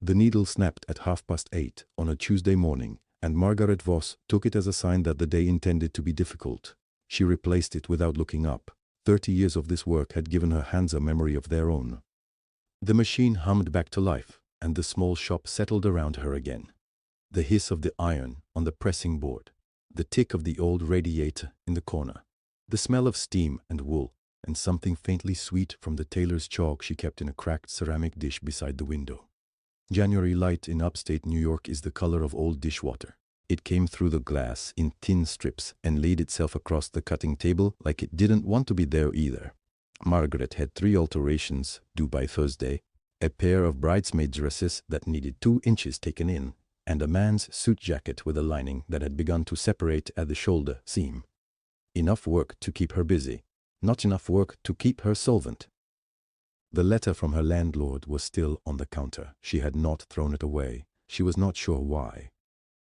The needle snapped at 8:30 on a Tuesday morning, and Margaret Voss took it as a sign that the day intended to be difficult. She replaced it without looking up. 30 years of this work had given her hands a memory of their own. The machine hummed back to life, and the small shop settled around her again. The hiss of the iron on the pressing board, the tick of the old radiator in the corner, the smell of steam and wool, and something faintly sweet from the tailor's chalk she kept in a cracked ceramic dish beside the window. January light in upstate New York is the color of old dishwater. It came through the glass in thin strips and laid itself across the cutting table like it didn't want to be there either. Margaret had 3 alterations due by Thursday, a pair of bridesmaid dresses that needed 2 inches taken in, and a man's suit jacket with a lining that had begun to separate at the shoulder seam. Enough work to keep her busy, not enough work to keep her solvent. The letter from her landlord was still on the counter. She had not thrown it away. She was not sure why.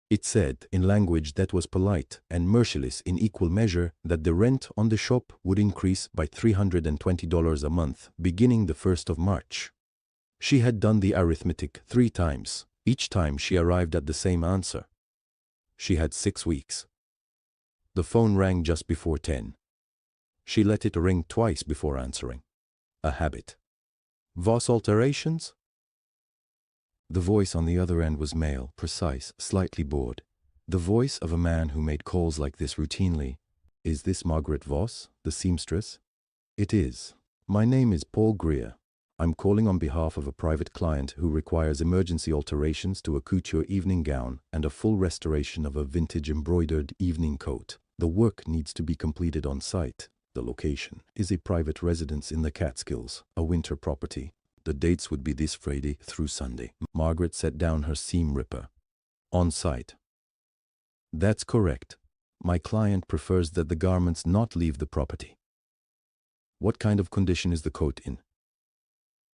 It said, in language that was polite and merciless in equal measure, that the rent on the shop would increase by $320 a month beginning the 1st of March. She had done the arithmetic 3 times. Each time she arrived at the same answer. She had 6 weeks. The phone rang just before 10. She let it ring twice before answering. A habit. Voss alterations? The voice on the other end was male, precise, slightly bored. The voice of a man who made calls like this routinely. Is this Margaret Voss, the seamstress? It is. My name is Paul Greer. I'm calling on behalf of a private client who requires emergency alterations to a couture evening gown and a full restoration of a vintage embroidered evening coat. The work needs to be completed on site. The location is a private residence in the Catskills, a winter property. The dates would be this Friday through Sunday. Margaret set down her seam ripper. On site. That's correct. My client prefers that the garments not leave the property. What kind of condition is the coat in?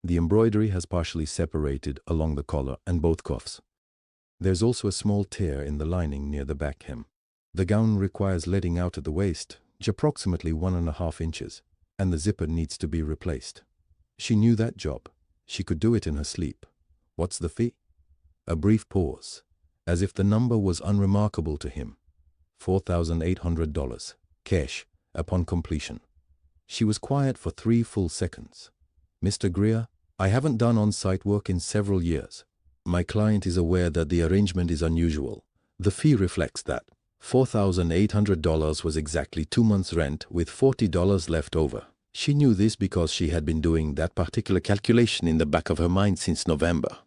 The embroidery has partially separated along the collar and both cuffs. There's also a small tear in the lining near the back hem. The gown requires letting out at the waist, approximately 1.5 inches, and the zipper needs to be replaced. She knew that job. She could do it in her sleep. What's the fee? A brief pause, as if the number was unremarkable to him. $4,800, cash, upon completion. She was quiet for 3 full seconds. Mr. Greer, I haven't done on-site work in several years. My client is aware that the arrangement is unusual. The fee reflects that. $4,800 was exactly 2 months' rent with $40 left over. She knew this because she had been doing that particular calculation in the back of her mind since November.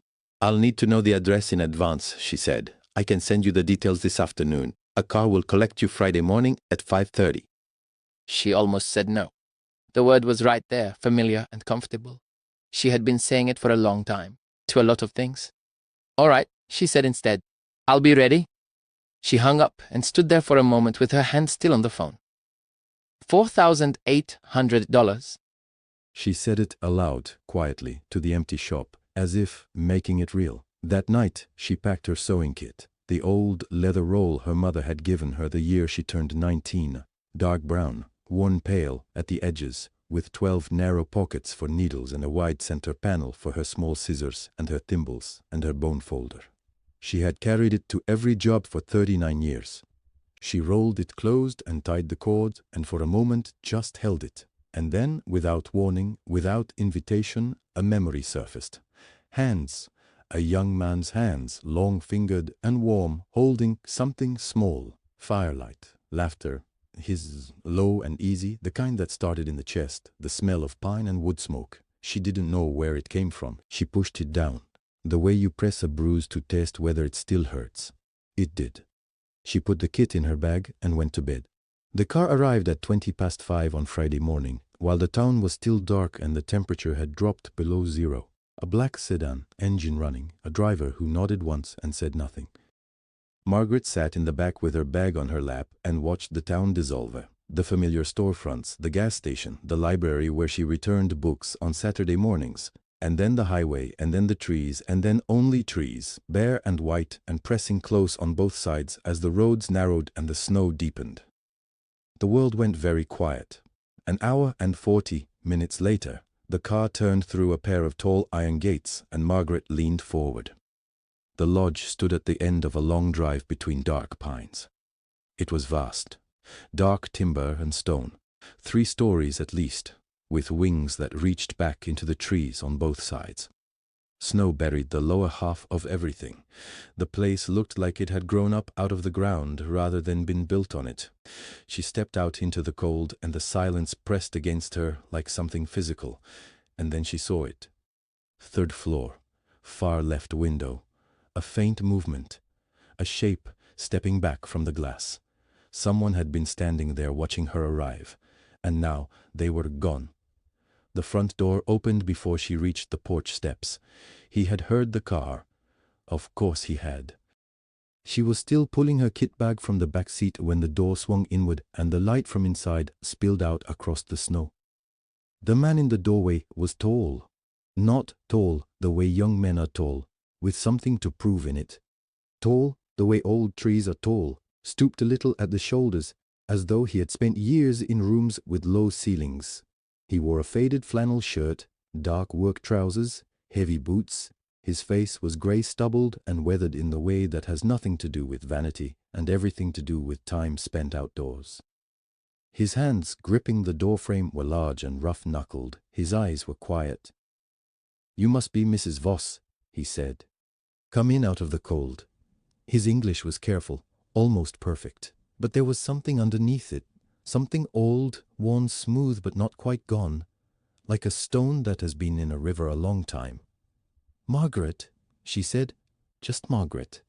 I'll need to know the address in advance, she said. I can send you the details this afternoon. A car will collect you Friday morning at 5:30. She almost said no. The word was right there, familiar and comfortable. She had been saying it for a long time, to a lot of things. All right, she said instead. I'll be ready. She hung up and stood there for a moment with her hand still on the phone. $4,800. She said it aloud, quietly, to the empty shop, as if making it real. That night, she packed her sewing kit, the old leather roll her mother had given her the year she turned 19, dark brown, worn pale at the edges, with 12 narrow pockets for needles and a wide center panel for her small scissors and her thimbles and her bone folder. She had carried it to every job for 39 years. She rolled it closed and tied the cord, and for a moment just held it. And then, without warning, without invitation, a memory surfaced. Hands, a young man's hands, long-fingered and warm, holding something small. Firelight, laughter, his low and easy, the kind that started in the chest, the smell of pine and wood smoke. She didn't know where it came from. She pushed it down, the way you press a bruise to test whether it still hurts. It did. She put the kit in her bag and went to bed. The car arrived at 5:20 on Friday morning, while the town was still dark and the temperature had dropped below 0. A black sedan, engine running, a driver who nodded once and said nothing. Margaret sat in the back with her bag on her lap and watched the town dissolve. The familiar storefronts, the gas station, the library where she returned books on Saturday mornings, and then the highway, and then the trees, and then only trees, bare and white and pressing close on both sides as the roads narrowed and the snow deepened. The world went very quiet. An hour and 40 minutes later, The car turned through a pair of tall iron gates, and Margaret leaned forward. The lodge stood at the end of a long drive between dark pines. It was vast, dark timber and stone, 3 stories at least, with wings that reached back into the trees on both sides. Snow buried the lower half of everything. The place looked like it had grown up out of the ground rather than been built on it. She stepped out into the cold, and the silence pressed against her like something physical, and then she saw it. 3rd floor, far left window, a faint movement, a shape stepping back from the glass. Someone had been standing there watching her arrive, and now they were gone. The front door opened before she reached the porch steps. He had heard the car. Of course he had. She was still pulling her kit bag from the back seat when the door swung inward and the light from inside spilled out across the snow. The man in the doorway was tall. Not tall the way young men are tall, with something to prove in it. Tall the way old trees are tall, stooped a little at the shoulders, as though he had spent years in rooms with low ceilings. He wore a faded flannel shirt, dark work trousers, heavy boots. His face was grey-stubbled and weathered in the way that has nothing to do with vanity and everything to do with time spent outdoors. His hands gripping the doorframe were large and rough-knuckled. His eyes were quiet. "You must be Mrs. Voss," he said. "Come in out of the cold." His English was careful, almost perfect, but there was something underneath it. Something old, worn smooth but not quite gone, like a stone that has been in a river a long time. "Margaret," she said, "just Margaret."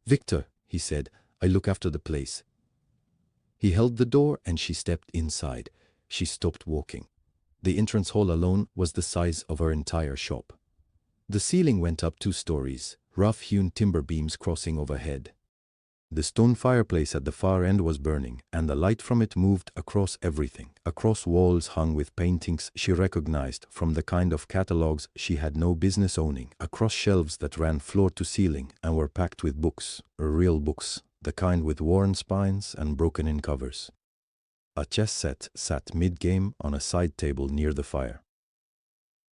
"Victor," he said, "I look after the place." He held the door and she stepped inside. She stopped walking. The entrance hall alone was the size of her entire shop. The ceiling went up 2 stories, rough-hewn timber beams crossing overhead. The stone fireplace at the far end was burning, and the light from it moved across everything, across walls hung with paintings she recognized from the kind of catalogues she had no business owning, across shelves that ran floor to ceiling and were packed with books, real books, the kind with worn spines and broken-in covers. A chess set sat mid-game on a side table near the fire.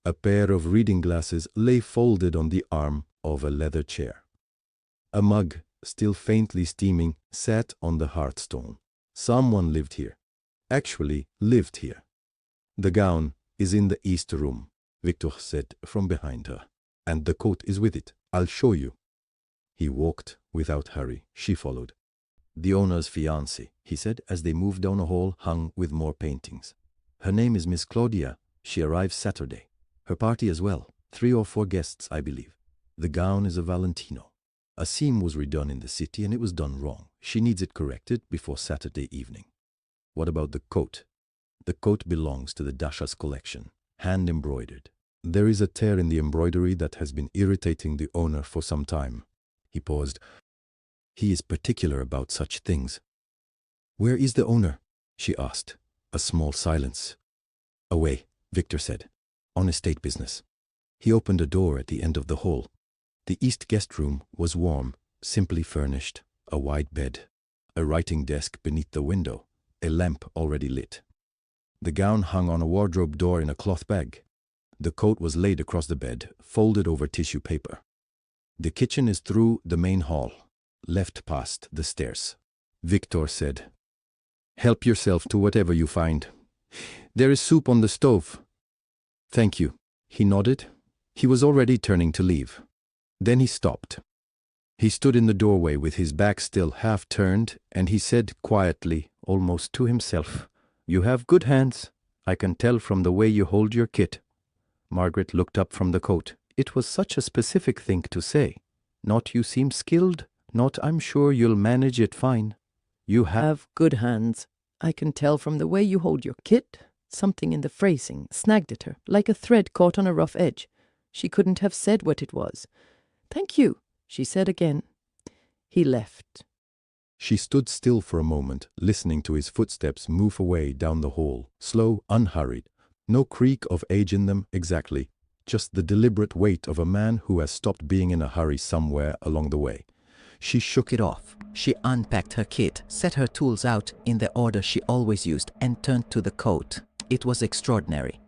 A pair of reading glasses lay folded on the arm of a leather chair. A mug, still faintly steaming, sat on the hearthstone. Someone lived here. Actually lived here. "The gown is in the east room," Victor said from behind her. "And the coat is with it. I'll show you." He walked without hurry. She followed. "The owner's fiancée," he said as they moved down a hall hung with more paintings. "Her name is Miss Claudia. She arrives Saturday. Her party as well. 3 or 4 guests, I believe. The gown is a Valentino. A seam was redone in the city and it was done wrong. She needs it corrected before Saturday evening." "What about the coat?" "The coat belongs to the Dashas collection, hand-embroidered. There is a tear in the embroidery that has been irritating the owner for some time." He paused. "He is particular about such things." "Where is the owner?" she asked. A small silence. "Away," Victor said. "On estate business." He opened a door at the end of the hall. The east guest room was warm, simply furnished, a wide bed, a writing desk beneath the window, a lamp already lit. The gown hung on a wardrobe door in a cloth bag. The coat was laid across the bed, folded over tissue paper. "The kitchen is through the main hall, left past the stairs," Victor said. "Help yourself to whatever you find. There is soup on the stove." "Thank you." He nodded. He was already turning to leave. Then he stopped. He stood in the doorway with his back still half turned, and he said quietly, almost to himself, "You have good hands. I can tell from the way you hold your kit." Margaret looked up from the coat. It was such a specific thing to say. Not "you seem skilled," not "I'm sure you'll manage it fine." "You have Good hands. I can tell from the way you hold your kit." Something in the phrasing snagged at her, like a thread caught on a rough edge. She couldn't have said what it was. "Thank you," she said again. He left. She stood still for a moment, listening to his footsteps move away down the hall, slow, unhurried. No creak of age in them exactly, just the deliberate weight of a man who has stopped being in a hurry somewhere along the way. She shook it off. She unpacked her kit, set her tools out in the order she always used, and turned to the coat. It was extraordinary.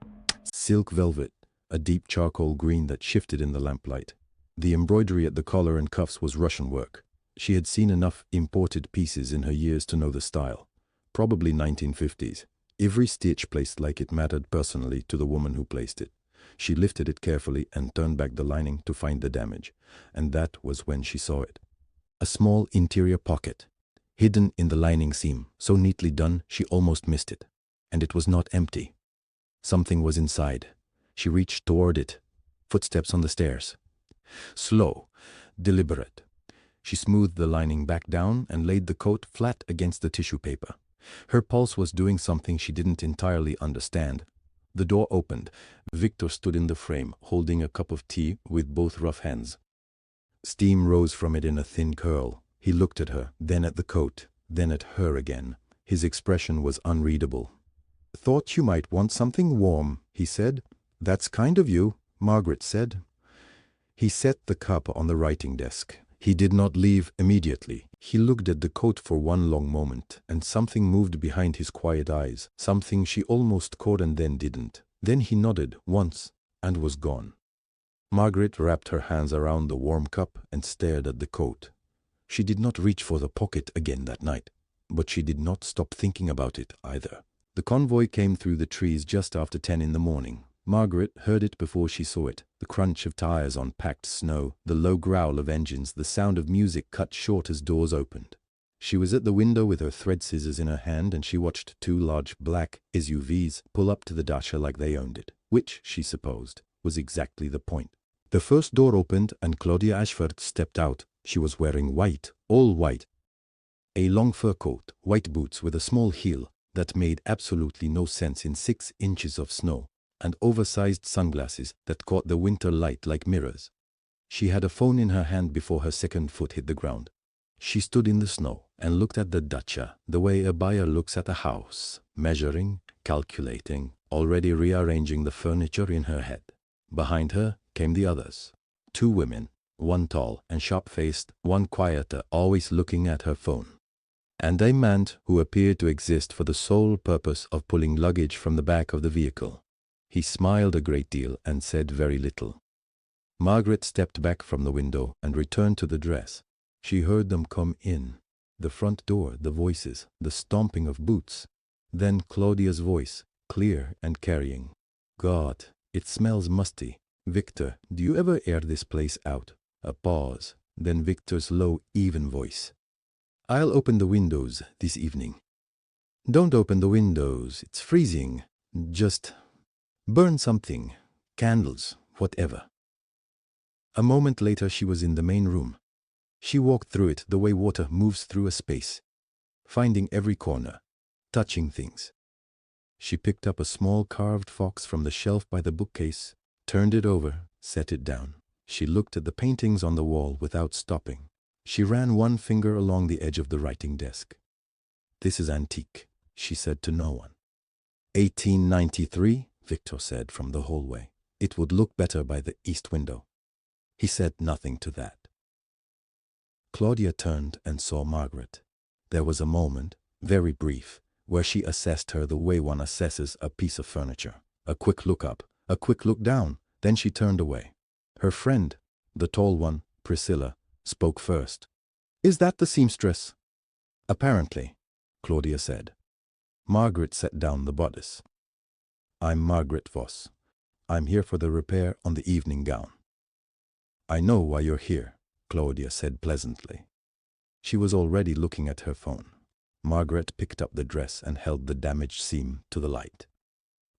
silk velvet, a deep charcoal green that shifted in the lamplight. The embroidery at the collar and cuffs was Russian work. She had seen enough imported pieces in her years to know the style. Probably 1950s. Every stitch placed like it mattered personally to the woman who placed it. She lifted it carefully and turned back the lining to find the damage. And that was when she saw it. A small interior pocket, hidden in the lining seam, so neatly done she almost missed it. And it was not empty. Something was inside. She reached toward it. Footsteps on the stairs. Slow, deliberate. She smoothed the lining back down and laid the coat flat against the tissue paper. Her pulse was doing something she didn't entirely understand. The door opened. Victor stood in the frame, holding a cup of tea with both rough hands. Steam rose from it in a thin curl. He looked at her, then at the coat, then at her again. His expression was unreadable. "Thought you might want something warm," he said. "That's kind of you," Margaret said. He set the cup on the writing desk. He did not leave immediately. He looked at the coat for one long moment, and something moved behind his quiet eyes, something she almost caught and then didn't. Then he nodded once and was gone. Margaret wrapped her hands around the warm cup and stared at the coat. She did not reach for the pocket again that night, but she did not stop thinking about it either. The convoy came through the trees just after 10 in the morning. Margaret heard it before she saw it, the crunch of tires on packed snow, the low growl of engines, the sound of music cut short as doors opened. She was at the window with her thread scissors in her hand, and she watched two large black SUVs pull up to the dacha like they owned it, which, she supposed, was exactly the point. The first door opened and Claudia Ashford stepped out. She was wearing white, all white. A long fur coat, white boots with a small heel that made absolutely no sense in 6 inches of snow, and oversized sunglasses that caught the winter light like mirrors. She had a phone in her hand before her second foot hit the ground. She stood in the snow and looked at the dacha the way a buyer looks at a house, measuring, calculating, already rearranging the furniture in her head. Behind her came the others. 2 women, one tall and sharp-faced, one quieter, always looking at her phone. And a man who appeared to exist for the sole purpose of pulling luggage from the back of the vehicle. He smiled a great deal and said very little. Margaret stepped back from the window and returned to the dress. She heard them come in. The front door, the voices, the stomping of boots. Then Claudia's voice, clear and carrying. "God, it smells musty. Victor, do you ever air this place out?" A pause, then Victor's low, even voice. "I'll open the windows this evening." "Don't open the windows, it's freezing. Just burn something, candles, whatever." A moment later she was in the main room. She walked through it the way water moves through a space, finding every corner, touching things. She picked up a small carved fox from the shelf by the bookcase, turned it over, set it down. She looked at the paintings on the wall without stopping. She ran one finger along the edge of the writing desk. "This is antique," she said to no one. 1893, Victor said from the hallway. "It would look better by the east window." He said nothing to that. Claudia turned and saw Margaret. There was a moment, very brief, where she assessed her the way one assesses a piece of furniture. A quick look up, a quick look down, then she turned away. Her friend, the tall one, Priscilla, spoke first. "Is that the seamstress?" "Apparently," Claudia said. Margaret set down the bodice. "I'm Margaret Voss. I'm here for the repair on the evening gown." "I know why you're here," Claudia said pleasantly. She was already looking at her phone. Margaret picked up the dress and held the damaged seam to the light.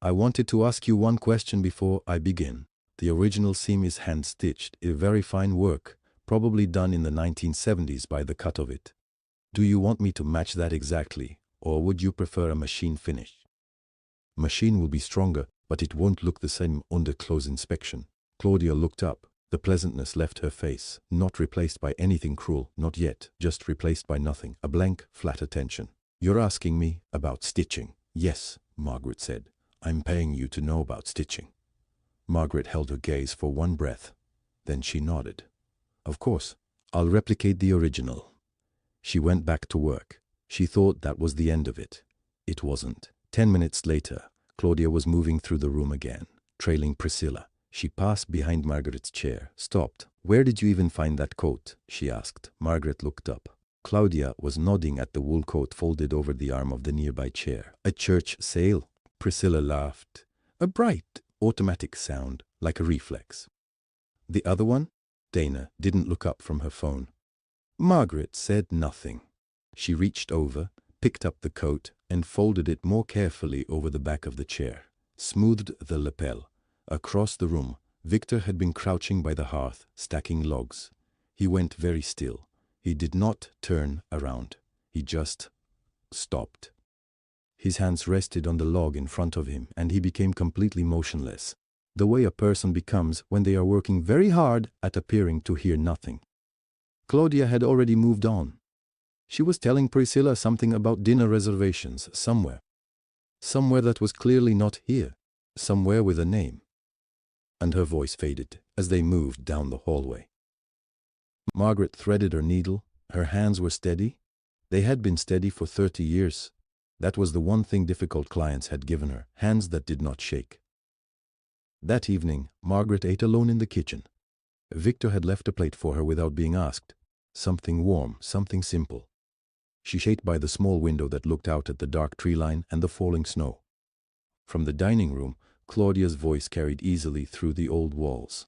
"I wanted to ask you one question before I begin. The original seam is hand-stitched, a very fine work, probably done in the 1970s by the cut of it. Do you want me to match that exactly, or would you prefer a machine finish?" "Machine will be stronger, but it won't look the same under close inspection." Claudia looked up. The pleasantness left her face, not replaced by anything cruel, not yet, just replaced by nothing, a blank, flat attention. "You're asking me about stitching?" "Yes," Margaret said. "I'm paying you to know about stitching." Margaret held her gaze for one breath. Then she nodded. "Of course, I'll replicate the original." She went back to work. She thought that was the end of it. It wasn't. 10 minutes later, Claudia was moving through the room again, trailing Priscilla. She passed behind Margaret's chair, stopped. "Where did you even find that coat?" she asked. Margaret looked up. Claudia was nodding at the wool coat folded over the arm of the nearby chair. "A church sale?" Priscilla laughed. A bright, automatic sound, like a reflex. "The other one?" Dana didn't look up from her phone. Margaret said nothing. She reached over, picked up the coat, and folded it more carefully over the back of the chair, smoothed the lapel. Across the room, Victor had been crouching by the hearth, stacking logs. He went very still. He did not turn around. He just stopped. His hands rested on the log in front of him, and he became completely motionless, the way a person becomes when they are working very hard at appearing to hear nothing. Claudia had already moved on. She was telling Priscilla something about dinner reservations somewhere. Somewhere that was clearly not here. Somewhere with a name. And her voice faded as they moved down the hallway. Margaret threaded her needle. Her hands were steady. They had been steady for 30 years. That was the one thing difficult clients had given her, hands that did not shake. That evening, Margaret ate alone in the kitchen. Victor had left a plate for her without being asked. Something warm, something simple. She sat by the small window that looked out at the dark tree line and the falling snow. From the dining room, Claudia's voice carried easily through the old walls.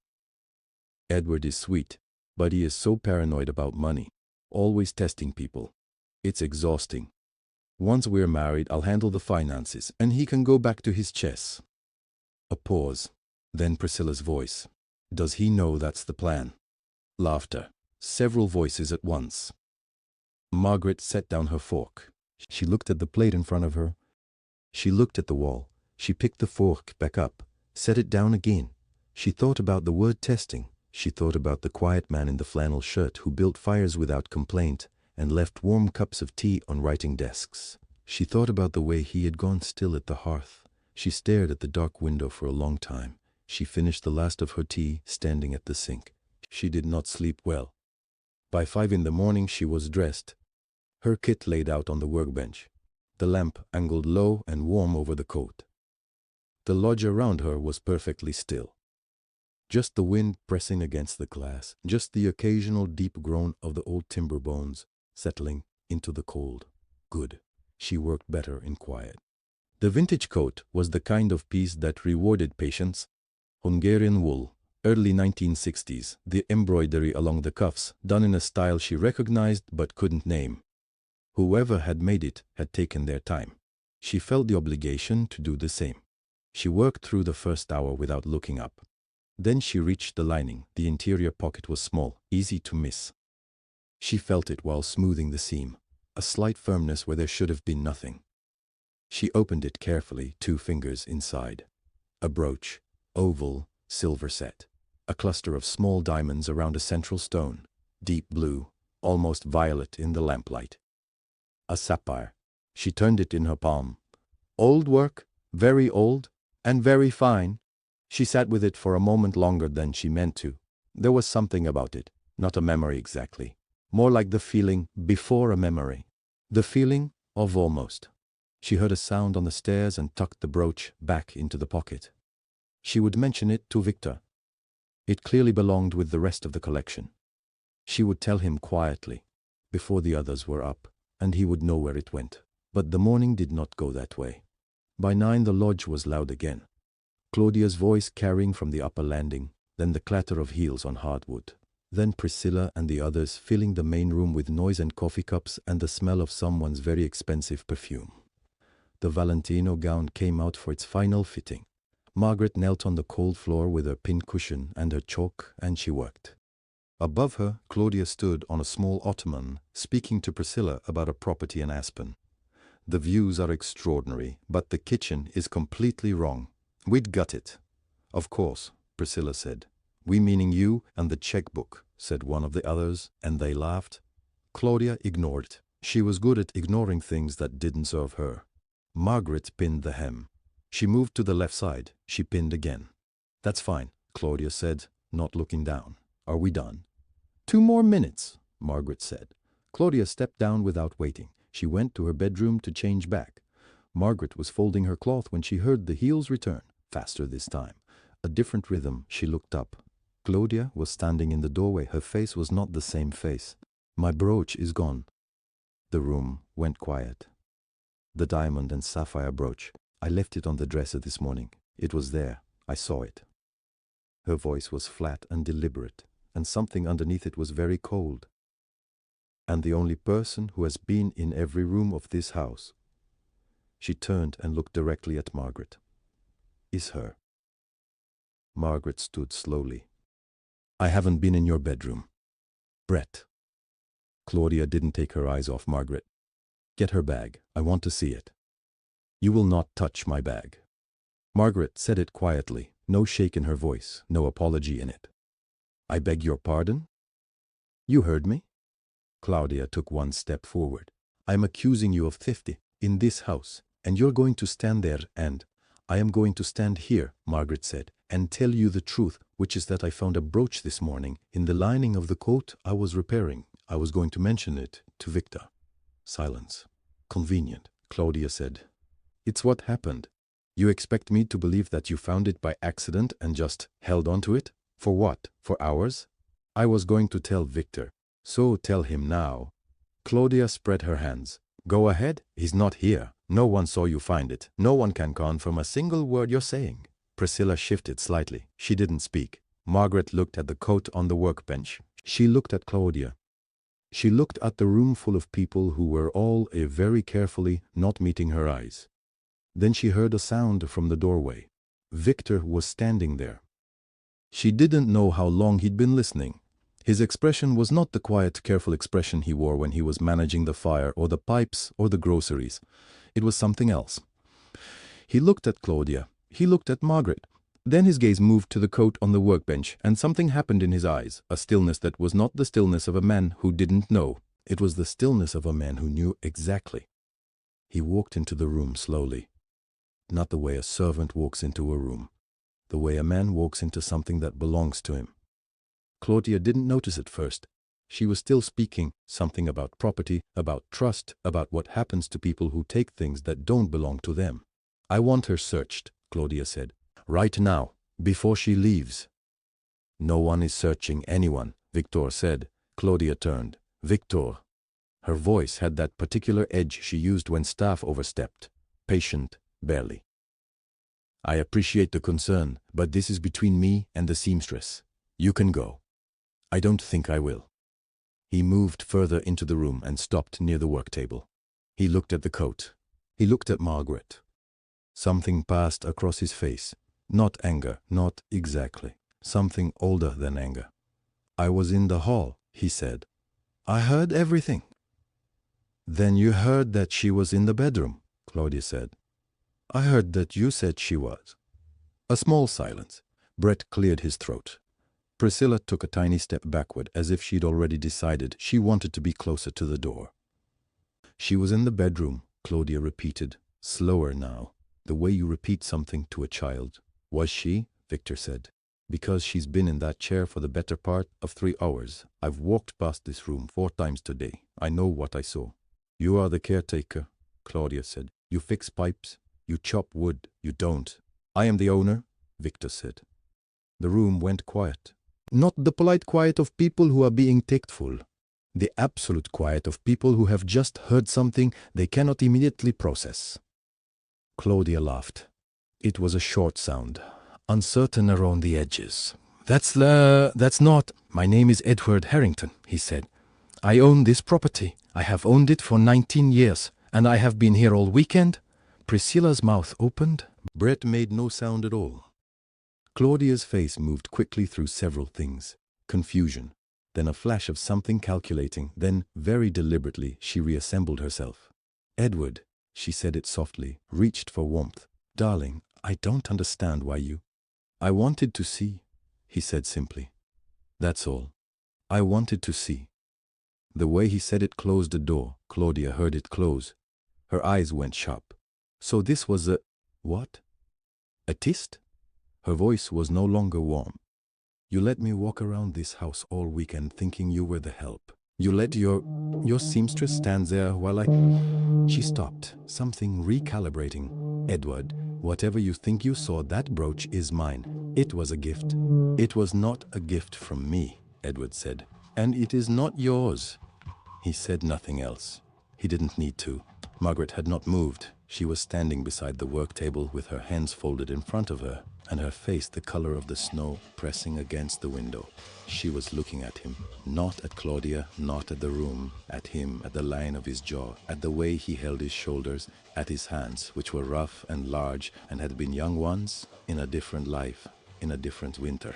"Edward is sweet, but he is so paranoid about money, always testing people. It's exhausting. Once we're married, I'll handle the finances, and he can go back to his chess." A pause, then Priscilla's voice. "Does he know that's the plan?" Laughter. Several voices at once. Margaret set down her fork. She looked at the plate in front of her. She looked at the wall. She picked the fork back up, set it down again. She thought about the word testing. She thought about the quiet man in the flannel shirt who built fires without complaint and left warm cups of tea on writing desks. She thought about the way he had gone still at the hearth. She stared at the dark window for a long time. She finished the last of her tea standing at the sink. She did not sleep well. By 5 in the morning she was dressed. Her kit laid out on the workbench. The lamp angled low and warm over the coat. The lodge around her was perfectly still. Just the wind pressing against the glass, just the occasional deep groan of the old timber bones settling into the cold. Good. She worked better in quiet. The vintage coat was the kind of piece that rewarded patience. Hungarian wool, early 1960s, the embroidery along the cuffs, done in a style she recognized but couldn't name. Whoever had made it had taken their time. She felt the obligation to do the same. She worked through the first hour without looking up. Then she reached the lining. The interior pocket was small, easy to miss. She felt it while smoothing the seam, a slight firmness where there should have been nothing. She opened it carefully, 2 fingers inside. A brooch, oval, silver set. A cluster of small diamonds around a central stone, deep blue, almost violet in the lamplight. A sapphire. She turned it in her palm. Old work, very old, and very fine. She sat with it for a moment longer than she meant to. There was something about it, not a memory exactly. More like the feeling before a memory. The feeling of almost. She heard a sound on the stairs and tucked the brooch back into the pocket. She would mention it to Victor. It clearly belonged with the rest of the collection. She would tell him quietly, before the others were up, and he would know where it went. But the morning did not go that way. By 9 the lodge was loud again. Claudia's voice carrying from the upper landing, then the clatter of heels on hardwood. Then Priscilla and the others filling the main room with noise and coffee cups and the smell of someone's very expensive perfume. The Valentino gown came out for its final fitting. Margaret knelt on the cold floor with her pincushion and her chalk, and she worked. Above her, Claudia stood on a small ottoman, speaking to Priscilla about a property in Aspen. "The views are extraordinary, but the kitchen is completely wrong. We'd gut it." "Of course," Priscilla said. "We meaning you and the checkbook," said one of the others, and they laughed. Claudia ignored it. She was good at ignoring things that didn't serve her. Margaret pinned the hem. She moved to the left side. She pinned again. "That's fine," Claudia said, not looking down. "Are we done?" 2 more minutes, Margaret said. Claudia stepped down without waiting. She went to her bedroom to change back. Margaret was folding her cloth when she heard the heels return, faster this time. A different rhythm. She looked up. Claudia was standing in the doorway. Her face was not the same face. "My brooch is gone." The room went quiet. "The diamond and sapphire brooch. I left it on the dresser this morning. It was there. I saw it." Her voice was flat and deliberate, and something underneath it was very cold. "And the only person who has been in every room of this house," she turned and looked directly at Margaret, "is her." Margaret stood slowly. "I haven't been in your bedroom. Brett." Claudia didn't take her eyes off Margaret. "Get her bag. I want to see it." "You will not touch my bag." Margaret said it quietly, no shake in her voice, no apology in it. "I beg your pardon?" "You heard me?" Claudia took one step forward. "I'm accusing you of theft in this house, and you're going to stand there and—" "I am going to stand here," Margaret said, "and tell you the truth, which is that I found a brooch this morning in the lining of the coat I was repairing. I was going to mention it to Victor." Silence. "Convenient," Claudia said. "It's what happened. You expect me to believe that you found it by accident and just held on to it? For what? For hours? I was going to tell Victor. So tell him now." Claudia spread her hands. "Go ahead. He's not here. No one saw you find it. No one can confirm a single word you're saying." Priscilla shifted slightly. She didn't speak. Margaret looked at the coat on the workbench. She looked at Claudia. She looked at the room full of people who were all very carefully not meeting her eyes. Then she heard a sound from the doorway. Victor was standing there. She didn't know how long he'd been listening. His expression was not the quiet, careful expression he wore when he was managing the fire or the pipes or the groceries. It was something else. He looked at Claudia. He looked at Margaret. Then his gaze moved to the coat on the workbench, and something happened in his eyes, a stillness that was not the stillness of a man who didn't know. It was the stillness of a man who knew exactly. He walked into the room slowly. Not the way a servant walks into a room. The way a man walks into something that belongs to him. Claudia didn't notice at first. She was still speaking, something about property, about trust, about what happens to people who take things that don't belong to them. "I want her searched," Claudia said. "Right now, before she leaves." "No one is searching anyone," Victor said. Claudia turned. "Victor." Her voice had that particular edge she used when staff overstepped. Patient, barely. "I appreciate the concern, but this is between me and the seamstress. You can go." "I don't think I will." He moved further into the room and stopped near the work table. He looked at the coat. He looked at Margaret. Something passed across his face. Not anger, not exactly. Something older than anger. "I was in the hall," he said. "I heard everything." "Then you heard that she was in the bedroom," Claudia said. "I heard that you said she was." A small silence. Brett cleared his throat. Priscilla took a tiny step backward as if she'd already decided she wanted to be closer to the door. "She was in the bedroom," Claudia repeated, slower now, the way you repeat something to a child. "Was she?" Victor said. "Because she's been in that chair for the better part of 3 hours. I've walked past this room 4 times today. I know what I saw." "You are the caretaker," Claudia said. "You fix pipes. You chop wood. You don't." "I am the owner," Victor said. The room went quiet. Not the polite quiet of people who are being tactful. The absolute quiet of people who have just heard something they cannot immediately process. Claudia laughed. It was a short sound, uncertain around the edges. That's not. "My name is Edward Harrington," he said. "I own this property. I have owned it for 19 years, and I have been here all weekend." Priscilla's mouth opened. Brett made no sound at all. Claudia's face moved quickly through several things. Confusion, then a flash of something calculating, then, very deliberately, she reassembled herself. "Edward," she said it softly, reached for warmth. "Darling, I don't understand why you—" "I wanted to see," he said simply. "That's all. I wanted to see." The way he said it closed the door. Claudia heard it close. Her eyes went sharp. "So this was a— what? A test?" Her voice was no longer warm. "You let me walk around this house all weekend thinking you were the help. You let your seamstress stand there while I... She stopped, something recalibrating. Edward, whatever you think you saw, that brooch is mine. It was a gift. It was not a gift from me, Edward said. And it is not yours. He said nothing else. He didn't need to. Margaret had not moved. She was standing beside the work table with her hands folded in front of her, and her face the color of the snow pressing against the window. She was looking at him, not at Claudia, not at the room, at him, at the line of his jaw, at the way he held his shoulders, at his hands, which were rough and large and had been young once, in a different life, in a different winter.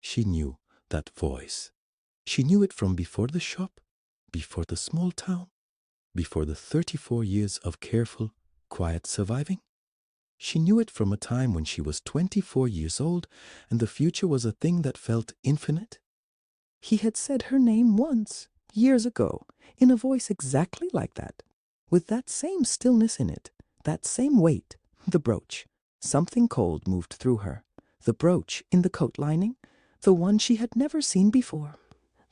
She knew that voice. She knew it from before the shop, before the small town, before the 34 years of careful, quiet surviving. She knew it from a time when she was 24 years old and the future was a thing that felt infinite. He had said her name once, years ago, in a voice exactly like that, with that same stillness in it, that same weight, the brooch. Something cold moved through her. The brooch in the coat lining, the one she had never seen before,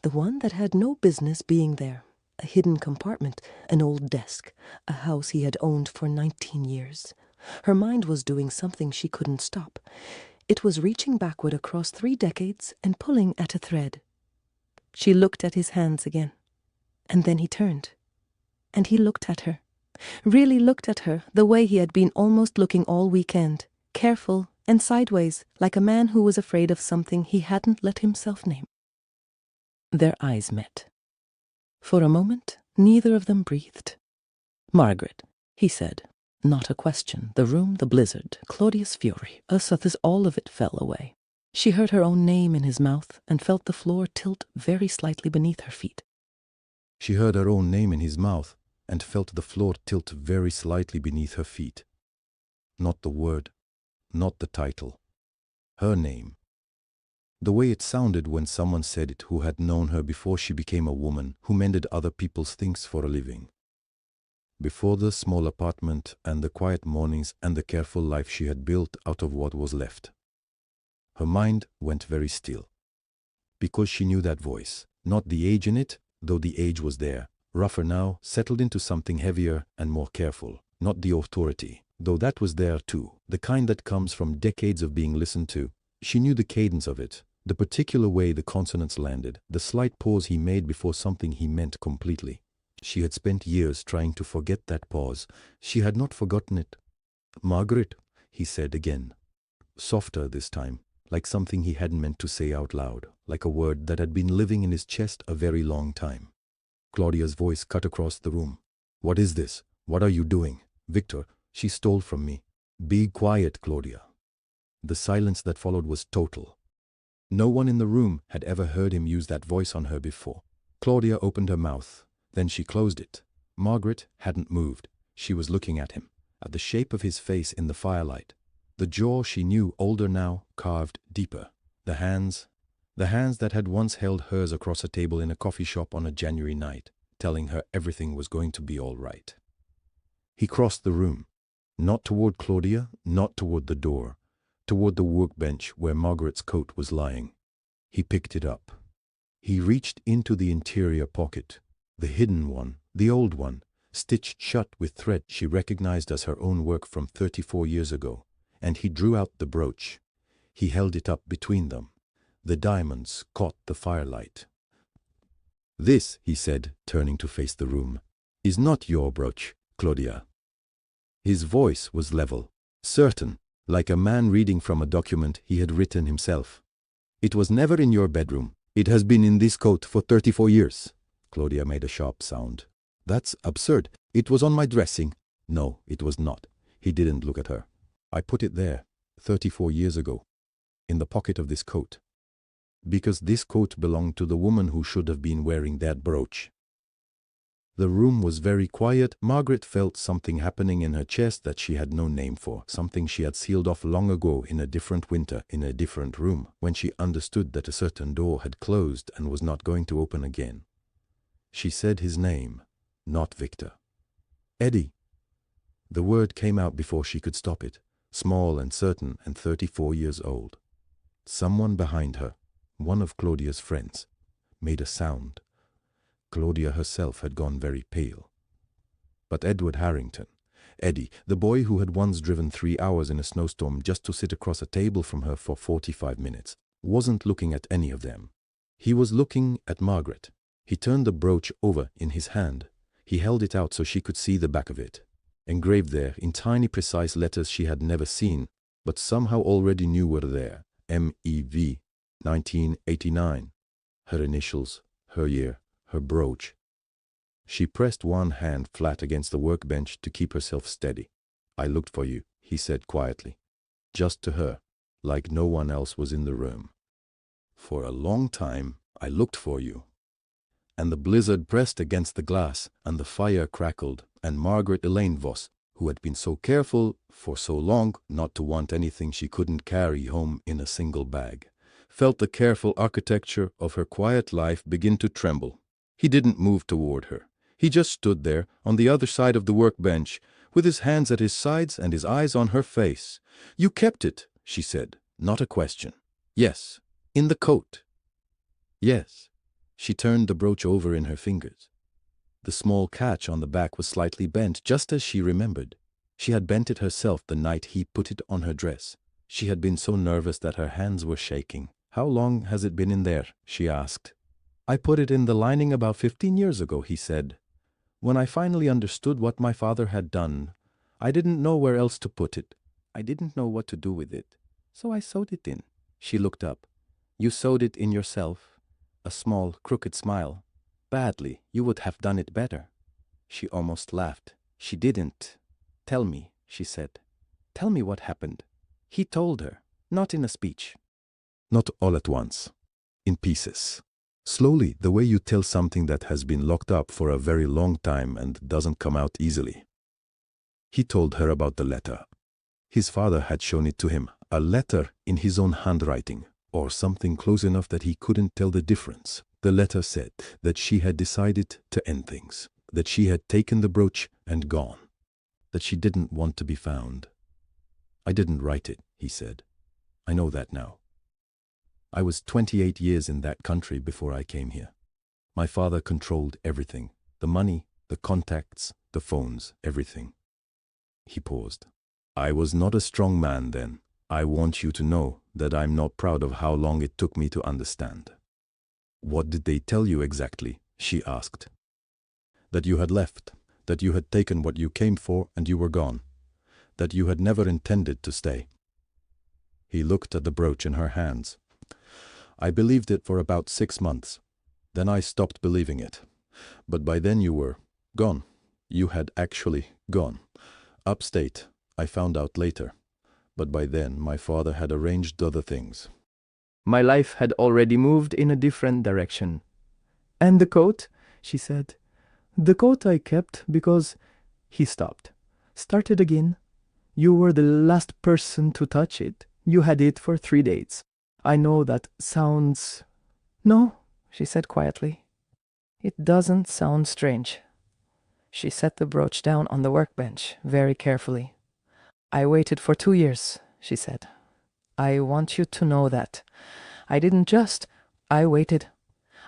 the one that had no business being there. A hidden compartment, an old desk, a house he had owned for 19 years. Her mind was doing something she couldn't stop. It was reaching backward across 3 decades and pulling at a thread. She looked at his hands again. And then he turned. And he looked at her. Really looked at her the way he had been almost looking all weekend. Careful and sideways, like a man who was afraid of something he hadn't let himself name. Their eyes met. For a moment, neither of them breathed. "Margaret," he said. Not a question. The room, the blizzard, Claudia's fury, as all of it fell away. She heard her own name in his mouth and felt the floor tilt very slightly beneath her feet. She heard her own name in his mouth and felt the floor tilt very slightly beneath her feet. Not the word, not the title. Her name. The way it sounded when someone said it who had known her before she became a woman who mended other people's things for a living. Before the small apartment and the quiet mornings and the careful life she had built out of what was left. Her mind went very still. Because she knew that voice, not the age in it, though the age was there, rougher now, settled into something heavier and more careful, not the authority, though that was there too, the kind that comes from decades of being listened to. She knew the cadence of it, the particular way the consonants landed, the slight pause he made before something he meant completely. She had spent years trying to forget that pause. She had not forgotten it. "Margaret," he said again, softer this time, like something he hadn't meant to say out loud, like a word that had been living in his chest a very long time. Claudia's voice cut across the room. "What is this? What are you doing? Victor, she stole from me." "Be quiet, Claudia." The silence that followed was total. No one in the room had ever heard him use that voice on her before. Claudia opened her mouth. Then she closed it. Margaret hadn't moved. She was looking at him, at the shape of his face in the firelight. The jaw she knew, older now, carved deeper. The hands that had once held hers across a table in a coffee shop on a January night, telling her everything was going to be all right. He crossed the room, not toward Claudia, not toward the door, toward the workbench where Margaret's coat was lying. He picked it up. He reached into the interior pocket, the hidden one, the old one, stitched shut with thread she recognized as her own work from 34 years ago, and he drew out the brooch. He held it up between them. The diamonds caught the firelight. "This," he said, turning to face the room, "is not your brooch, Claudia." His voice was level, certain, like a man reading from a document he had written himself. "It was never in your bedroom. It has been in this coat for 34 years. Claudia made a sharp sound. "That's absurd. It was on my dressing." "No, it was not." He didn't look at her. "I put it there, 34 years ago, in the pocket of this coat. Because this coat belonged to the woman who should have been wearing that brooch." The room was very quiet. Margaret felt something happening in her chest that she had no name for, something she had sealed off long ago in a different winter, in a different room, when she understood that a certain door had closed and was not going to open again. She said his name, not Victor. "Eddie." The word came out before she could stop it, small and certain and 34 years old. Someone behind her, one of Claudia's friends, made a sound. Claudia herself had gone very pale. But Edward Harrington, Eddie, the boy who had once driven 3 hours in a snowstorm just to sit across a table from her for 45 minutes, wasn't looking at any of them. He was looking at Margaret. He turned the brooch over in his hand. He held it out so she could see the back of it. Engraved there in tiny precise letters she had never seen, but somehow already knew were there. MEV, 1989. Her initials, her year, her brooch. She pressed one hand flat against the workbench to keep herself steady. "I looked for you," he said quietly. Just to her, like no one else was in the room. "For a long time, I looked for you." And the blizzard pressed against the glass, and the fire crackled, and Margaret Elaine Voss, who had been so careful for so long not to want anything she couldn't carry home in a single bag, felt the careful architecture of her quiet life begin to tremble. He didn't move toward her. He just stood there on the other side of the workbench, with his hands at his sides and his eyes on her face. "You kept it," she said, not a question. "Yes. In the coat." "Yes." She turned the brooch over in her fingers. The small catch on the back was slightly bent, just as she remembered. She had bent it herself the night he put it on her dress. She had been so nervous that her hands were shaking. "How long has it been in there?" she asked. "I put it in the lining about 15 years ago," he said. "When I finally understood what my father had done, I didn't know where else to put it. I didn't know what to do with it. So I sewed it in." She looked up. "You sewed it in yourself?" A small, crooked smile. "Badly. You would have done it better." She almost laughed. "She didn't." "Tell me," she said. "Tell me what happened." He told her, not in a speech. Not all at once. In pieces. Slowly, the way you tell something that has been locked up for a very long time and doesn't come out easily. He told her about the letter. His father had shown it to him, a letter in his own handwriting, or something close enough that he couldn't tell the difference. The letter said that she had decided to end things, that she had taken the brooch and gone, that she didn't want to be found. "I didn't write it," he said. "I know that now. I was 28 years in that country before I came here. My father controlled everything, the money, the contacts, the phones, everything." He paused. "I was not a strong man then. I want you to know that I'm not proud of how long it took me to understand." "What did they tell you exactly?" she asked. "That you had left, that you had taken what you came for and you were gone, that you had never intended to stay." He looked at the brooch in her hands. "I believed it for about 6 months. Then I stopped believing it. But by then you were gone. You had actually gone. Upstate, I found out later. But by then my father had arranged other things. My life had already moved in a different direction." "And the coat?" she said. "The coat I kept because—" He stopped. Started again. "You were the last person to touch it. You had it for 3 days. I know that sounds—" "No," she said quietly. "It doesn't sound strange." She set the brooch down on the workbench very carefully. "I waited for 2 years," she said. "I want you to know that. I didn't just. I waited.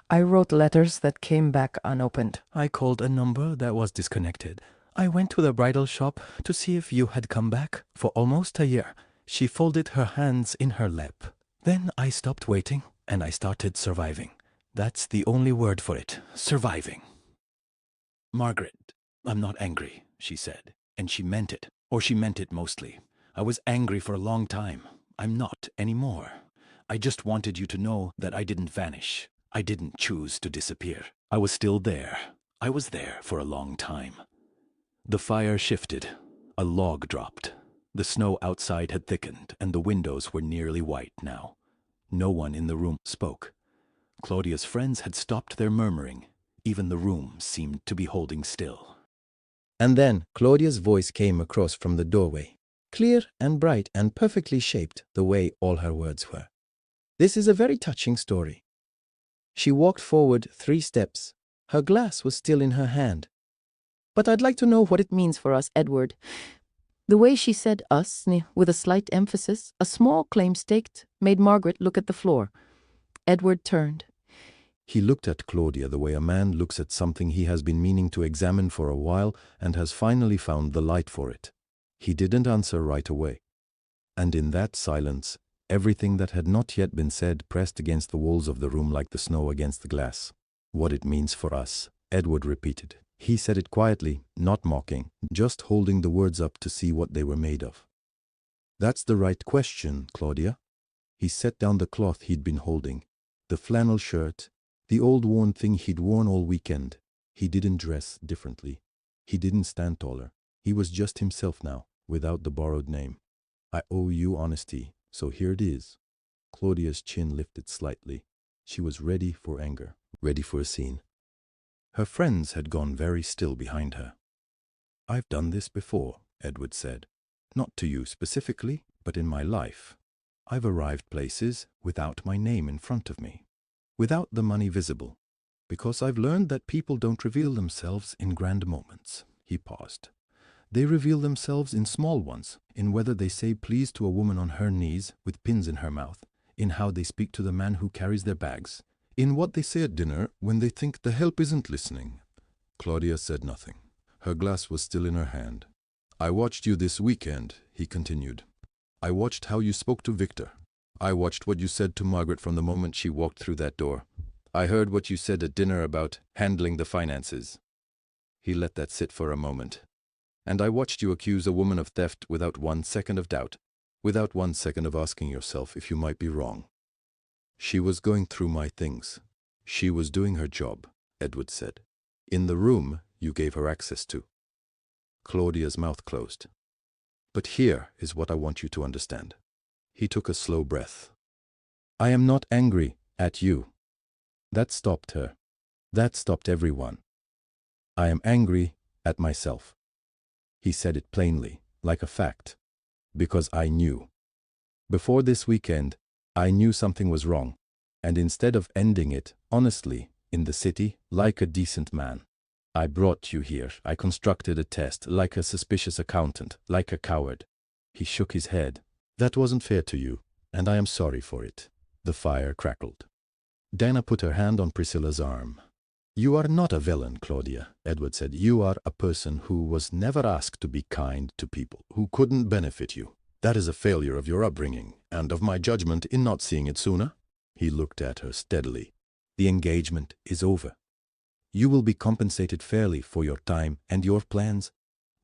I wrote letters that came back unopened. I called a number that was disconnected. I went to the bridal shop to see if you had come back for almost a year." She folded her hands in her lap. "Then I stopped waiting and I started surviving. That's the only word for it. Surviving." "Margaret, I'm not angry," she said. And she meant it. Or she meant it mostly. "I was angry for a long time. I'm not anymore. I just wanted you to know that I didn't vanish. I didn't choose to disappear. I was still there. I was there for a long time." The fire shifted. A log dropped. The snow outside had thickened, and the windows were nearly white now. No one in the room spoke. Claudia's friends had stopped their murmuring. Even the room seemed to be holding still. And then Claudia's voice came across from the doorway, clear and bright and perfectly shaped the way all her words were. "This is a very touching story." She walked forward 3 steps. Her glass was still in her hand. "But I'd like to know what it means for us, Edward." The way she said us, with a slight emphasis, a small claim staked, made Margaret look at the floor. Edward turned. He looked at Claudia the way a man looks at something he has been meaning to examine for a while and has finally found the light for it. He didn't answer right away. And in that silence, everything that had not yet been said pressed against the walls of the room like the snow against the glass. "What it means for us," Edward repeated. He said it quietly, not mocking, just holding the words up to see what they were made of. "That's the right question, Claudia." He set down the cloth he'd been holding, the flannel shirt, the old worn thing he'd worn all weekend. He didn't dress differently. He didn't stand taller. He was just himself now, without the borrowed name. "I owe you honesty, so here it is." Claudia's chin lifted slightly. She was ready for anger, ready for a scene. Her friends had gone very still behind her. "I've done this before," Edward said. "Not to you specifically, but in my life. I've arrived places without my name in front of me, without the money visible, because I've learned that people don't reveal themselves in grand moments." He paused. "They reveal themselves in small ones, in whether they say please to a woman on her knees with pins in her mouth, in how they speak to the man who carries their bags, in what they say at dinner when they think the help isn't listening." Claudia said nothing. Her glass was still in her hand. "I watched you this weekend," he continued. "I watched how you spoke to Victor. I watched what you said to Margaret from the moment she walked through that door. I heard what you said at dinner about handling the finances." He let that sit for a moment. "And I watched you accuse a woman of theft without 1 second of doubt, without 1 second of asking yourself if you might be wrong." "She was going through my things. She was doing her job," Edward said. "In the room you gave her access to." Claudia's mouth closed. "But here is what I want you to understand." He took a slow breath. "I am not angry at you." That stopped her. That stopped everyone. "I am angry at myself." He said it plainly, like a fact. "Because I knew. Before this weekend, I knew something was wrong. And instead of ending it, honestly, in the city, like a decent man, I brought you here. I constructed a test, like a suspicious accountant, like a coward." He shook his head. "That wasn't fair to you, and I am sorry for it." The fire crackled. Dana put her hand on Priscilla's arm. "You are not a villain, Claudia," Edward said. "You are a person who was never asked to be kind to people who couldn't benefit you. That is a failure of your upbringing, and of my judgment in not seeing it sooner." He looked at her steadily. "The engagement is over. You will be compensated fairly for your time and your plans.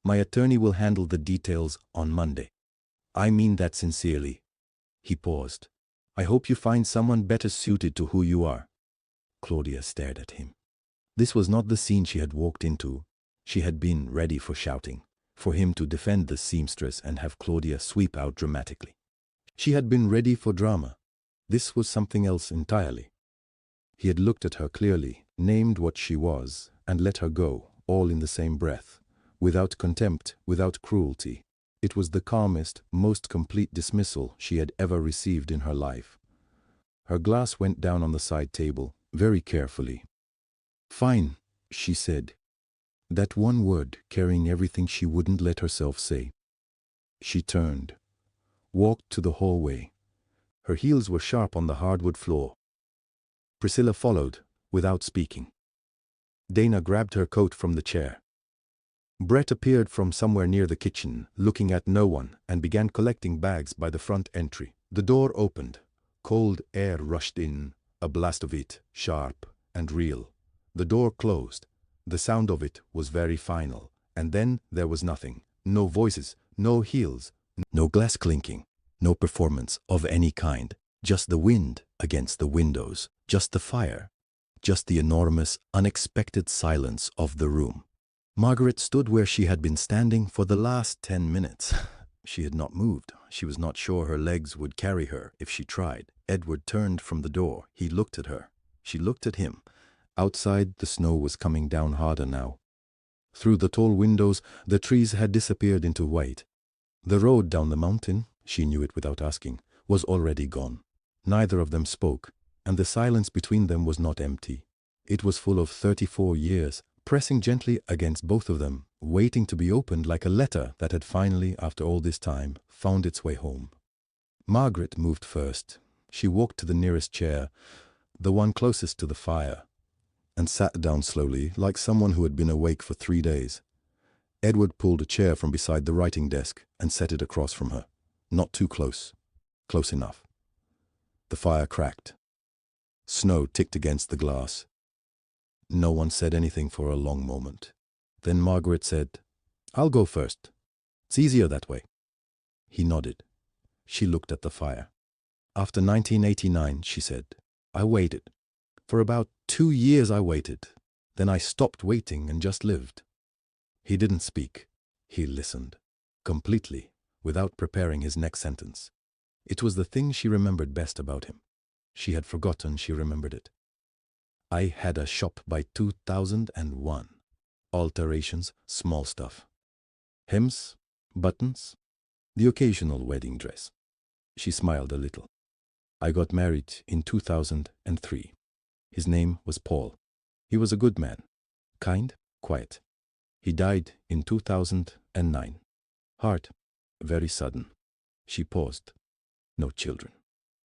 My attorney will handle the details on Monday. I mean that sincerely." He paused. "I hope you find someone better suited to who you are." Claudia stared at him. This was not the scene she had walked into. She had been ready for shouting, for him to defend the seamstress and have Claudia sweep out dramatically. She had been ready for drama. This was something else entirely. He had looked at her clearly, named what she was, and let her go, all in the same breath, without contempt, without cruelty. It was the calmest, most complete dismissal she had ever received in her life. Her glass went down on the side table, very carefully. "Fine," she said. That one word carrying everything she wouldn't let herself say. She turned, walked to the hallway. Her heels were sharp on the hardwood floor. Priscilla followed, without speaking. Dana grabbed her coat from the chair. Brett appeared from somewhere near the kitchen, looking at no one, and began collecting bags by the front entry. The door opened. Cold air rushed in, a blast of it, sharp and real. The door closed. The sound of it was very final, and then there was nothing. No voices, no heels, no glass clinking, no performance of any kind. Just the wind against the windows, just the fire, just the enormous, unexpected silence of the room. Margaret stood where she had been standing for the last 10 minutes. She had not moved. She was not sure her legs would carry her if she tried. Edward turned from the door. He looked at her. She looked at him. Outside, the snow was coming down harder now. Through the tall windows, the trees had disappeared into white. The road down the mountain, she knew it without asking, was already gone. Neither of them spoke, and the silence between them was not empty. It was full of 34 years, pressing gently against both of them, waiting to be opened like a letter that had finally, after all this time, found its way home. Margaret moved first. She walked to the nearest chair, the one closest to the fire, and sat down slowly, like someone who had been awake for 3 days. Edward pulled a chair from beside the writing desk and set it across from her. Not too close. Close enough. The fire cracked. Snow ticked against the glass. No one said anything for a long moment. Then Margaret said, "I'll go first. It's easier that way." He nodded. She looked at the fire. "After 1989, she said, I waited. For about 2 years I waited. Then I stopped waiting and just lived." He didn't speak. He listened. Completely, without preparing his next sentence. It was the thing she remembered best about him. She had forgotten she remembered it. "I had a shop by 2001. Alterations, small stuff. Hems, buttons, the occasional wedding dress." She smiled a little. "I got married in 2003. His name was Paul. He was a good man. Kind, quiet. He died in 2009. Hard, very sudden." She paused. "No children.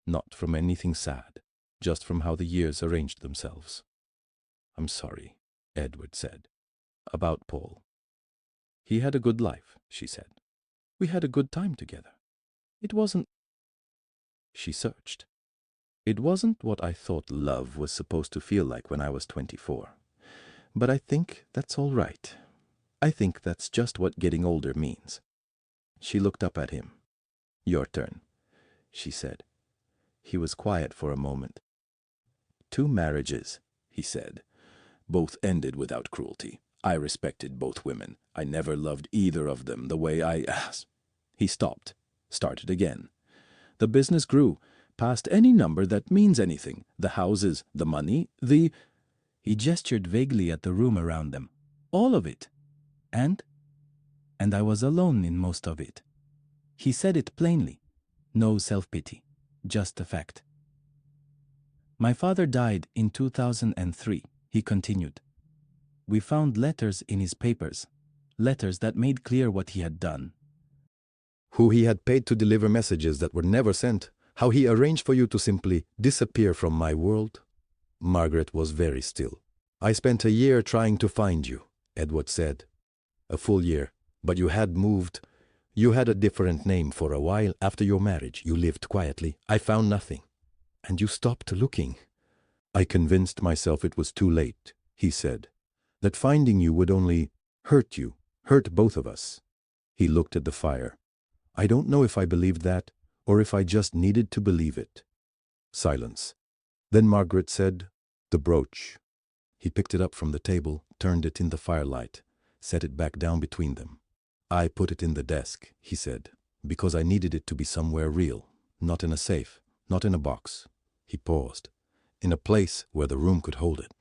Not from anything sad, just from how the years arranged themselves." "I'm sorry," Edward said. "About Paul." "He had a good life," she said. "We had a good time together. It wasn't—" She searched. "It wasn't what I thought love was supposed to feel like when I was 24. But I think that's all right. I think that's just what getting older means." She looked up at him. "Your turn," she said. He was quiet for a moment. "2 marriages," he said. "Both ended without cruelty. I respected both women. I never loved either of them the way I asked." He stopped, started again. "The business grew, past any number that means anything. The houses, the money, the—" He gestured vaguely at the room around them. "All of it. And I was alone in most of it." He said it plainly. No self-pity, just a fact. "My father died in 2003, he continued. We found letters in his papers, letters that made clear what he had done. Who he had paid to deliver messages that were never sent, how he arranged for you to simply disappear from my world." Margaret was very still. "I spent a year trying to find you," Edward said. "A full year, but you had moved. You had a different name for a while after your marriage. You lived quietly. I found nothing. And you stopped looking. I convinced myself it was too late," he said. "That finding you would only hurt you, hurt both of us." He looked at the fire. "I don't know if I believed that, or if I just needed to believe it." Silence. Then Margaret said, "The brooch." He picked it up from the table, turned it in the firelight, set it back down between them. "I put it in the desk," he said, "because I needed it to be somewhere real, not in a safe, not in a box." He paused. "In a place where the room could hold it."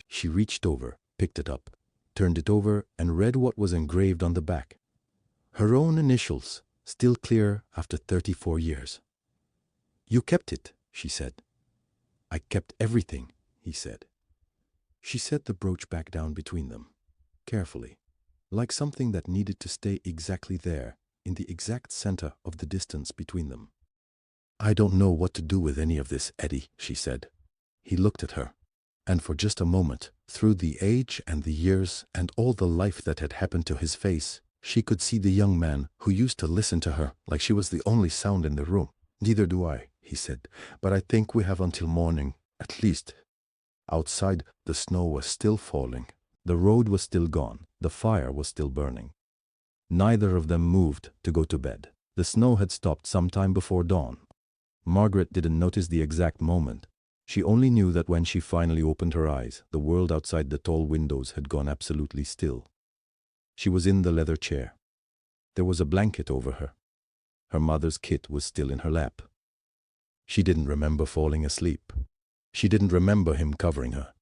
She reached over, picked it up, turned it over, and read what was engraved on the back. Her own initials, still clear after 34 years. "You kept it," she said. "I kept everything," he said. She set the brooch back down between them, carefully, like something that needed to stay exactly there, in the exact center of the distance between them. "I don't know what to do with any of this, Eddie," she said. He looked at her, and for just a moment, through the age and the years and all the life that had happened to his face, she could see the young man who used to listen to her like she was the only sound in the room. "Neither do I," he said, "but I think we have until morning, at least." Outside, the snow was still falling. The road was still gone. The fire was still burning. Neither of them moved to go to bed. The snow had stopped some time before dawn. Margaret didn't notice the exact moment. She only knew that when she finally opened her eyes, the world outside the tall windows had gone absolutely still. She was in the leather chair. There was a blanket over her. Her mother's kit was still in her lap. She didn't remember falling asleep. She didn't remember him covering her.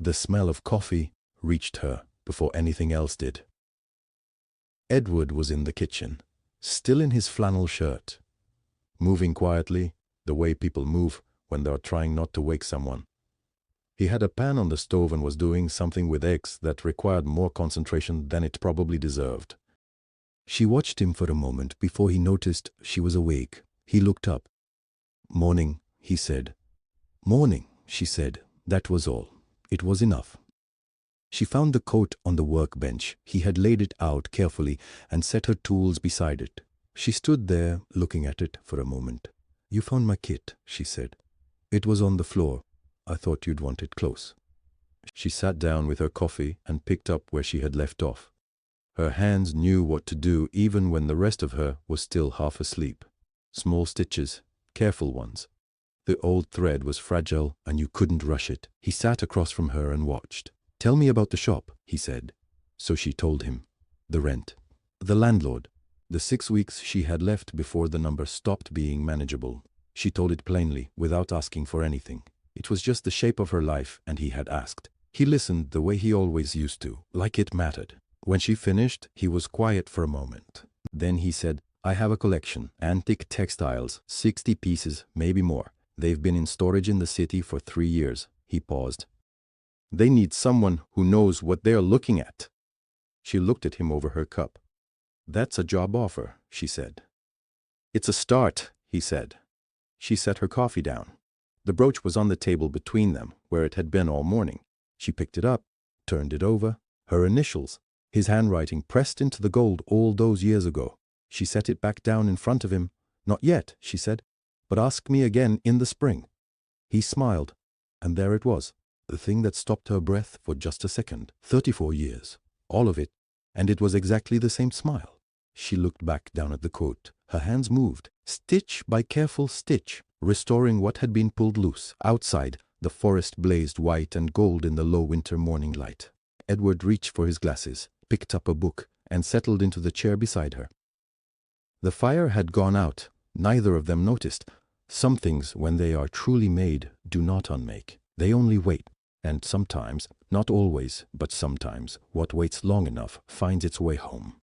The smell of coffee reached her before anything else did. Edward was in the kitchen, still in his flannel shirt, moving quietly, the way people move when they are trying not to wake someone. He had a pan on the stove and was doing something with eggs that required more concentration than it probably deserved. She watched him for a moment before he noticed she was awake. He looked up. "Morning," he said. "Morning," she said. That was all. It was enough. She found the coat on the workbench. He had laid it out carefully and set her tools beside it. She stood there, looking at it for a moment. "You found my kit," she said. "It was on the floor. I thought you'd want it close." She sat down with her coffee and picked up where she had left off. Her hands knew what to do even when the rest of her was still half asleep. Small stitches, careful ones. The old thread was fragile and you couldn't rush it. He sat across from her and watched. "Tell me about the shop," he said. So she told him. The rent. The landlord. The 6 weeks she had left before the number stopped being manageable. She told it plainly, without asking for anything. It was just the shape of her life, and he had asked. He listened the way he always used to, like it mattered. When she finished, he was quiet for a moment. Then he said, "I have a collection, antique textiles, 60 pieces, maybe more. They've been in storage in the city for 3 years. He paused. "They need someone who knows what they're looking at." She looked at him over her cup. "That's a job offer," she said. "It's a start," he said. She set her coffee down. The brooch was on the table between them, where it had been all morning. She picked it up, turned it over. Her initials, his handwriting pressed into the gold all those years ago. She set it back down in front of him. "Not yet," she said, "but ask me again in the spring." He smiled, and there it was, the thing that stopped her breath for just a second. 34 years, all of it, and it was exactly the same smile. She looked back down at the coat. Her hands moved, stitch by careful stitch, restoring what had been pulled loose. Outside, the forest blazed white and gold in the low winter morning light. Edward reached for his glasses, picked up a book, and settled into the chair beside her. The fire had gone out. Neither of them noticed. Some things, when they are truly made, do not unmake. They only wait. And sometimes, not always, but sometimes, what waits long enough finds its way home.